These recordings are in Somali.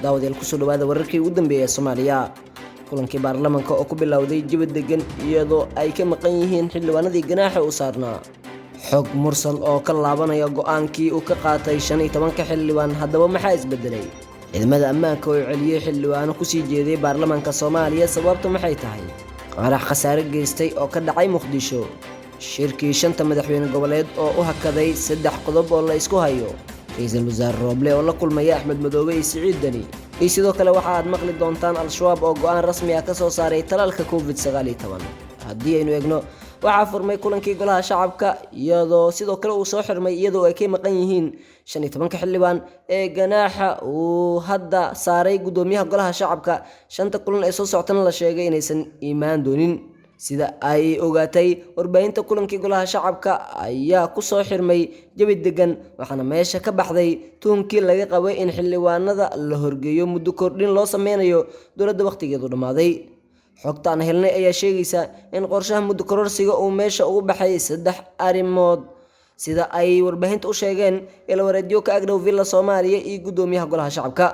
daawadayaal kusoo dhawaada wararkii ugu dambeeyay ee Soomaaliya kulankii baarlamaanka oo ku bilowday jawi degan iyadoo ay ka maqan yihiin xildhibaanadii ganaaxa u saarnaa xog mursal oo ka laabanaya go'aankii uu ka qaatay 15 xildhibaan haddaba maxaa isbedelay ciidamada ammaanka oo celiyay xildhibaano ku sii jeeday baarlamaanka Soomaaliya sababtu maxay tahay qarax khasaare geystay oo ka dhacay Muqdisho shirkii shanta madaxweyne goboleed oo u hakaday 3 qodob oo la isku hayo ra'iisul wasaare Roble oo la kulmay Axmed Madoobe iyo Siciid Dani iyo sidoo kale waxa aad maqli doontaan Al-Shabaab oo go'aan rasmi ah ka soo saaray talaalka COVID-19 haddii aynu eegno waxaa furmay kulankii golaha shacabka iyadoo sidoo kale uu soo xirmay iyadoo ay ka maqan yihiin 15 xildhibaan ee ganaaxa uu hadda saaray gudoomiyaha golaha shacabka shanta kulan ee soo socotana la sheegay inaysan iimaan doonin sida ay ogaatay warbaahinta kulankii golaha shacabka ayaa ku soo xirmay jawi degan waxaana meesha ka baxday tuunkii laga qabay in xildhibaanada la horgeeyo muddo kordhin loo sameynayo dowladda waqtigeedu dhamaaday xogta aan helnay ayaa sheegaysa in qorshaha muddo kororsiga uu meesha ugu baxay 3 arrimood sida ay warbaahinta u sheegeen ila wareedyo ka agdhow Villa Soomaaliya iyo gudoomiyaha golaha shacabka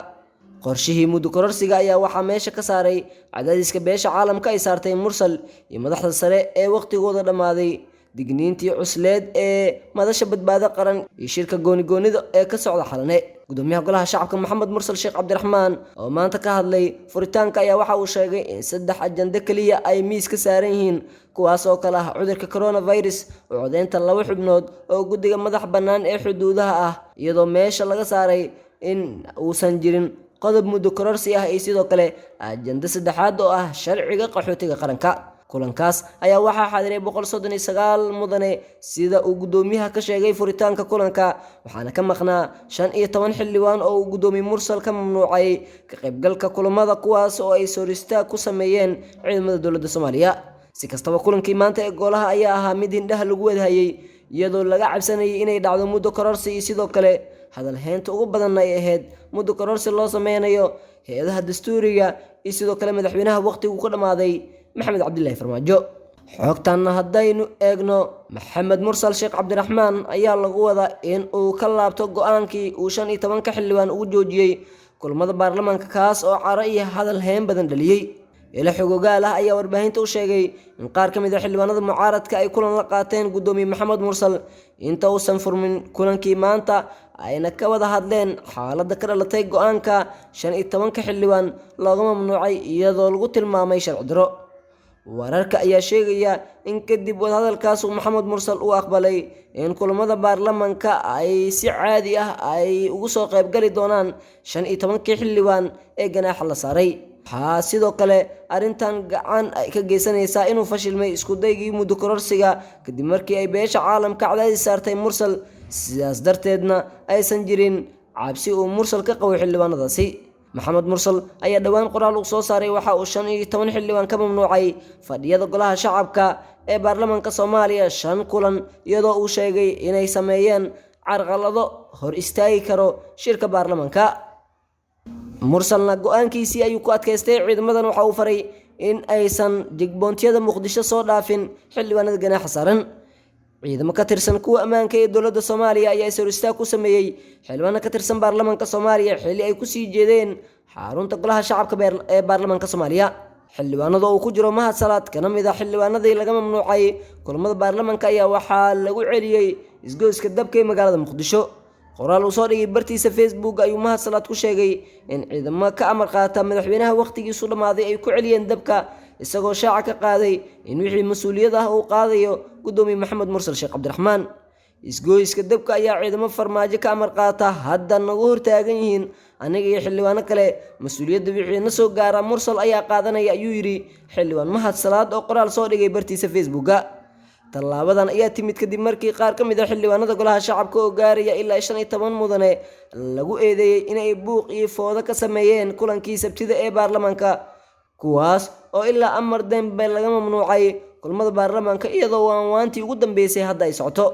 qorshihii muddo kororsiga ayaa waxaa meesha ka saaray cadaadiska beesha caalamka ay saartay mursal iyo madaxda sare ee waqtigooda dhamaaday digniintii cusleed ee madasha badbaado qaran iyo shirka gooni-goonida ee ka socda xalane gudoomiyaha golaha shacabka Maxamed Mursal Sheekh Cabdiraxmaan oo maanta ka hadlay furitaanka ayaa waxa uu sheegay in 3 ajende kaliya ay miis ka saaran yihiin kuwaas oo kala ah cudurka coronavirus oo codeynta 2 xubnood oo guddiga madax bannaan ee xuduudaha ah iyadoo meesha laga saaray in uusan jirin qodob muddo kororsi ah iyo sidoo kale ajende saddexaad oo ah sharciga qaxootiga qaranka kulankaas ayaa waxaa xaadiray 139 mudane sida uu gudoomiyaha ka sheegay furitaanka kulanka waxaana ka maqnaa 15 xildhibaan oo uu gudoomiye Mursal ka mamnuucay ka qaybgalka kulamada kuwaas oo ay soorista ku sameeyeen ciidamada dowladda Soomaaliya si kastaba kulankii maanta ee golaha ayaa ahaa mid indhaha lagu wadahayay iyadoo laga cabsanayay inay dhacdo muddo kororsi iyo sidoo kale hadal heynta ugu badan ay ahayd muddo kororsi loo sameynayo hay'adaha dastuuriga iyo sidoo kale madaxweynaha waqtigu ku dhamaaday Maxamed Cabdullaahi Farmaajo xogtan haddaynu eegno Maxamed Mursal Sheekh Cabdiraxmaan ayaa lagu wadaa in uu ka laabto go'aankii uu 15 xildhibaan ugu joojiyay kulamada baarlamaanka kaas oo caro iyo hadal heyn badan dhaliyay ila xogogaal ah ayaa warbaahinta u sheegay in qaar ka mid ah xildhibaanada mucaaradka ay kulan la qaateen gudoomiye Maxamed Mursal inta uusan furmin kulankii maanta ayna ka wada hadleen xaaladda ka dhalatay go'aanka 15 xildhibaan looga mamnuucay iyadoo lagu tilmaamay sharci darro wararka ayaa sheegaya in kadib wadahadalkaas uu Maxamed Mursal uu aqbalay in kulamada baarlamaanka ay si caadi ah ay ugu soo qayb gali doonaan 15 xildhibaan ee ganaaxa la saaray waxaa sidoo kale arrintan gacan ay ka geysanaysaa inuu fashilmay isku daygii muddo kororsiga kadib markii ay beesha caalamka cadaadis saartay Mursal sidaas darteedna aysan jirin cabsi uu Mursal ka qabo xildhibaanadaasi Maxamed Mursal ayaa dhawaan qoraal uu soo saaray waxa uu 15 xildhibaan ka mamnuucay fadhiyada golaha shacabka ee baarlamaanka Soomaaliya 5 kulan iyadoo uu sheegay inay sameeyeen carqalado hor istaagi karo shirka baarlamaanka Mursalna go'aankiisii ayuu ku adkaystay ciidamadan waxa uu faray in aysan jigboontiyada Muqdisho soo dhaafin xildhibaanada ganaaxa saaran ciidamo ka tirsan kuwa ammaanka ee dowladda Soomaaliya ayaa soorista ku sameeyay xildhibaano ka tirsan baarlamaanka Soomaaliya xilli ay ku sii jeedeen xarunta golaha shacabka ee baarlamaanka Soomaaliya xildhibaanada oo ku jiro Mahad Salaad kana mid ah xildhibaanadii laga mamnuucay kulamada baarlamaanka ayaa waxaa lagu celiyay isgoyska dabka ee magaalada Muqdisho qoraal uu soo dhigay bartiisa Facebook ayuu Mahad Salaad ku sheegay in ciidamo ka amar qaata madaxweynaha waqtigiisu dhamaaday ay ku celiyeen dabka isagoo shaaca ka qaaday in wixii mas'uuliyad ah uu qaadayo gudoomiye Maxamed Mursal Sheekh Cabdiraxmaan isgoyska dabka ayaa ciidamo farmaajo ka amar qaata hadda nagu hortaagan yihiin aniga iyo xildhibaano kale mas'uuliyadda wixii na soo gaara Mursal ayaa qaadanaya ayuu yiri xildhibaan Mahad Salaad oo qoraal soo dhigay bartiisa Facebook talaabadan ayaa timid kadib markii qaar ka mid ah xildhibaanada golaha shacabka oo gaaraya ilaa 15 mudane lagu eedeeyay inay buuq iyo foodo ka sameeyeen kulankii Sabtida ee baarlamaanka kuwaas oo ilaa amar dambe laga mamnuucay kulamada baarlamaanka iyadoo waanwaantii ugu dambeysay hadda ay socoto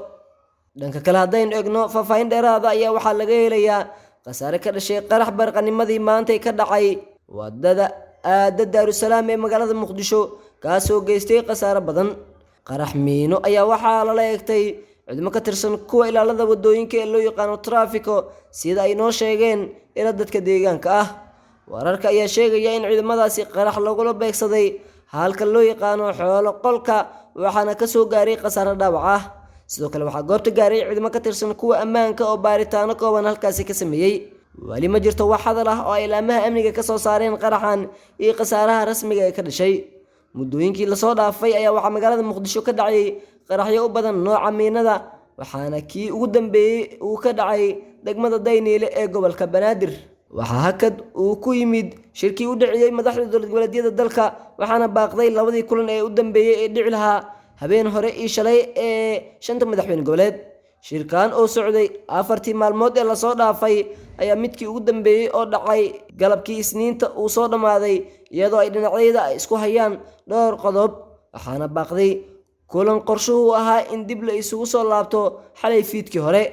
dhanka kale haddaynu eegno faahfaahin dheeraada ayaa waxaa laga helayaa khasaare ka dhashay qarax barqanimadii maanta ka dhacay wadada aada Daarusalaam ee magaalada Muqdisho kaasoo geystay khasaare badan qarax miino ayaa waxaa lala eegtay ciidamo ka tirsan kuwa ilaalada wadooyinka ee loo yaqaan traffico sida ay noo sheegeen ila dadka deegaanka ah wararka ayaa sheegaya in ciidamadaasi qarax lagula beegsaday halka loo yaqaano xoolo qolka waxaana ka soo gaaray khasaare dhaawac ah. sidoo kale waxaa goobta gaaray ciidamo ka tirsan kuwa ammaanka oo baaritaano kooban halkaasi ka sameeyey. wali ma jirto wax hadal ah oo ay ilaamaha amniga ka soo saareen qaraxan iyo khasaaraha rasmiga ee ka dhashay. muddooyinkii lasoo dhaafay ayaa waxaa magaalada muqdisho ka dhacay qaraxyo u badan nooca miinada, waxaana kii ugu dambeeyey uu ka dhacay degmada Dayniile ee gobolka Banaadir. waxaa hakad uu ku yimid shirkii u dhaciyay madaxda dowlad goboleedyada dalka, waxaana baaqday labadii kulan ee u dambeeyey ee dhici lahaa habeen hore iyo shalay ee 5 madaxweyne goboleed. shirkan oo socday 4 maalmood ee lasoo dhaafay ayaa midkii ugu dambeeyey oo dhacay galabkii Isniinta uu soo dhamaaday iyadoo ay dhinacyada ay isku hayaan dhowr qodob, waxaana baaqday kulan qorshuhu ahaa in dib la isugu soo laabto xalay fiidkii hore.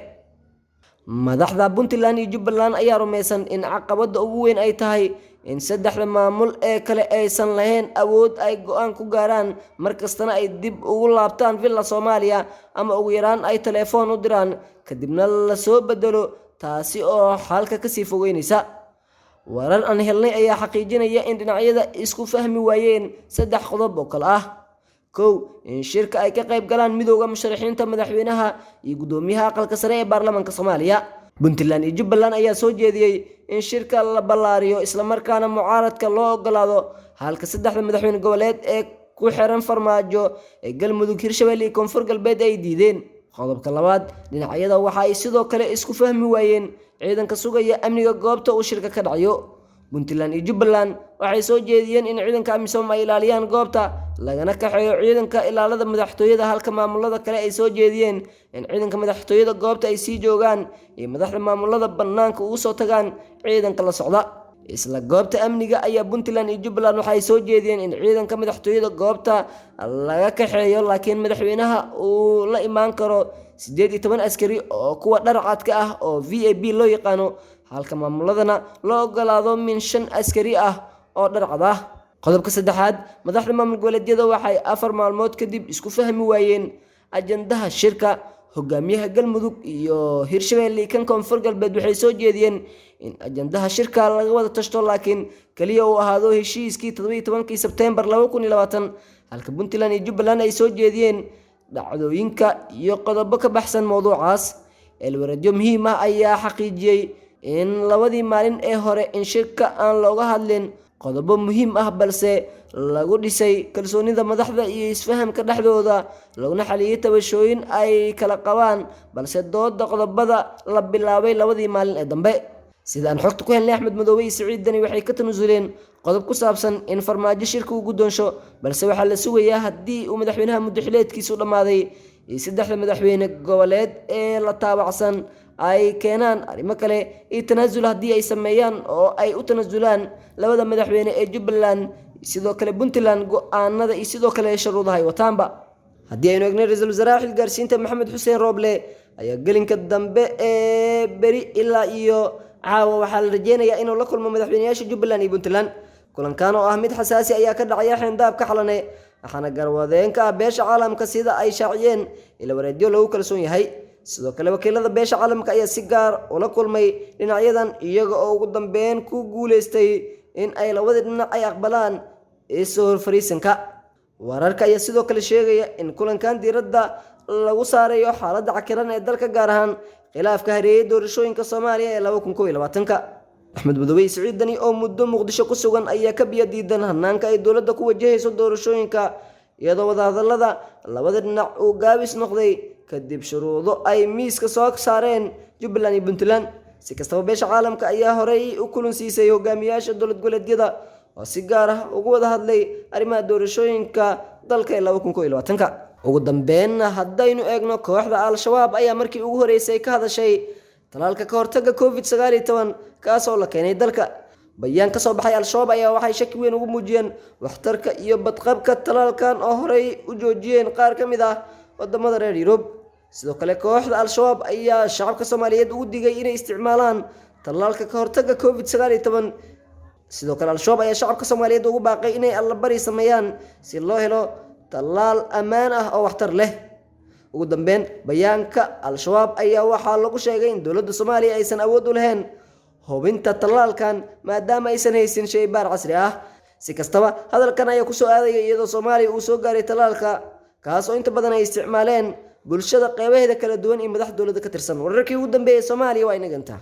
madaxda Puntland iyo Jubbaland ayaa rumaysan in caqabadda ugu weyn ay tahay in saddexda maamul ee kale aysan lahayn awood ay go'aan ku gaaraan markastana ay dib ugu laabtaan villa Soomaaliya ama ugu yaraan ay telefoon u diraan kadibna la soo bedelo, taasi oo xalka ka sii fogeynaysa. warar aan helnay ayaa xaqiijinaya in dhinacyada isku fahmi waayeen 3 qodob oo kale ah: 1. in shirka ay ka qayb galaan midowga musharaxiinta madaxweynaha iyo gudoomiyaha aqalka sare ee baarlamaanka Soomaaliya. Puntland iyo Jubbaland ayaa soo jeediyay in shirka la ballaariyo isla markaana mucaaradka loo ogolaado, halka saddexda madaxweyne goboleed ee ku xiran farmaajo ee Galmudug, Hirshabelle iyo Koonfur Galbeed ay diideen. qodobka labaad, dhinacyada waxa ay sidoo kale isku fahmi waayeen ciidanka sugaya amniga goobta uu shirka ka dhacayo. Puntland iyo Jubbaland waxay soo jeediyeen in ciidanka AMISOM ay ilaaliyaan goobta lagana kaxeeyo ciidanka ilaalada madaxtooyada, halka maamulada kale ay soo jeediyeen in ciidanka madaxtooyada goobta ay sii joogaan iyo madaxda maamulada bannaanka ugu soo tagaan ciidanka la socda. isla goobta amniga ayaa Puntland iyo Jubbaland waxay soo jeediyeen in ciidanka madaxtooyada goobta laga kaxeeyo, laakiin madaxweynaha uu la imaan karo 18 askari oo kuwa dharcadka ah oo VAP loo yaqaano, halka maamuladana loo ogolaado min 5 askari ah oo dharcad ah. qodobka saddexaad, madaxda maamul goboleedyada waxay 4 maalmood kadib isku fahmi waayeen ajandaha shirka. hogaamiyaha Galmudug iyo Hirshabelle kan Koonfur Galbeed waxay soo jeediyeen in ajandaha shirka laga wada tashto, laakiin kaliya uu ahaado heshiiskii 17 Sebteembar 2020, halka Puntland iyo Jubbaland ay soo jeediyeen dhacdooyinka iyo qodobo ka baxsan mowduucaas. elwareedyo muhiim ah ayaa xaqiijiyay in labadii maalin ee hore in shirka aan looga hadlin qodobo muhiim ah, balse lagu dhisay kalsoonida madaxda iyo isfahamka dhexdooda, laguna xaliyay tabashooyin ay kala qabaan, balse dooda qodobada la bilaabay labadii maalin ee dambe. sida aan xogta ku helnay, Axmed Madoobe iyo Siciid Dani waxay ka tanasuleen qodob ku saabsan in farmaajo shirka uu gudoonsho, balse waxaa la sugayaa haddii uu madaxweynaha muddaxileedkiisu dhammaaday iyo saddexda madaxweyne goboleed ee la taabacsan ay keenaan arrimo kale iyo tanaasul haddii ay sameeyaan oo ay u tanasulaan labada madaxweyne ee Jubbaland sidoo kale Puntland go'aanada iyo sidoo kale shuruudaha ay wataanba. haddii aynu eegno ra'iisul wasaaraha xilgaarsiinta Maxamed Xuseen Rooble ayaa gelinka dambe ee beri ilaa iyo caawa waxaa la rajeynayaa inuu la kulmo madaxweynayaasha Jubbaland iyo Puntland. kulankan oo ah mid xasaasi ayaa ka dhacaya xeyndaabka Xalane, waxaana garwadeenka beesha caalamka sida ay shaaciyeen ila wareedyo lagu kalsoon yahay. sidoo kale wakiilada beesha caalamka ayaa si gaar ula kulmay dhinacyadan, iyaga oo ugu dambeyn ku guuleystay in ay labada dhinac ay aqbalaan isoo fariisanka. wararka ayaa sidoo kale sheegaya in kulankan diiradda lagu saarayo xaaladda cakiran ee dalka, gaar ahaan khilaafka hareeyay doorashooyinka Soomaaliya ee 2021. Axmed Madoobe iyo Siciid Dani oo muddo Muqdisho ku sugan ayaa ka biyo diidan hanaanka ay dowladda ku wajahayso doorashooyinka, iyadoo wadahadallada labada dhinac uu gaabis noqday kadib shuruudo ay miiska soo saareen Jubbaland iyo Puntland. si kastaba beesha caalamka ayaa horey u kulansiisay hogaamiyaasha dowlad goboleedyada oo si gaar ah ugu wada hadlay arrimaha doorashooyinka dalka ee 2021. ugu dambeyn, haddaynu eegno kooxda Al-Shabaab ayaa markii ugu horeysay ka hadashay talaalka ka hortagga COVID-19 kaas oo la keenay dalka. bayaan ka soo baxay Al-Shabaab ayaa waxay shaki weyn ugu muujiyeen waxtarka iyo badqabka talaalkan oo horey u joojiyeen qaar ka mid ah wadamada reer Yurub. sidoo kale kooxda Al-Shabaab ayaa shacabka Soomaaliyeed ugu digay inay isticmaalaan talaalka ka hortagga COVID-19. sidoo kale Al-Shabaab ayaa shacabka Soomaaliyeed ugu baaqay inay allabari sameeyaan si loo helo talaal ammaan ah oo waxtar leh. ugu dambeyn, bayaanka Al-Shabaab ayaa waxaa lagu sheegay in dowladda Soomaaliya aysan awood u lahayn hubinta tallaalkan maadaama aysan haysan shaybaar casri ah. si kastaba hadalkan ayaa kusoo aadaya iyadoo Soomaaliya uu soo gaaray tallaalka kaas oo inta badan ay isticmaaleen bulshada qeybaheeda kala duwan iyo madax dowladda ka tirsan. wararkii ugu dambeeyay Soomaaliya waa inaga intaa.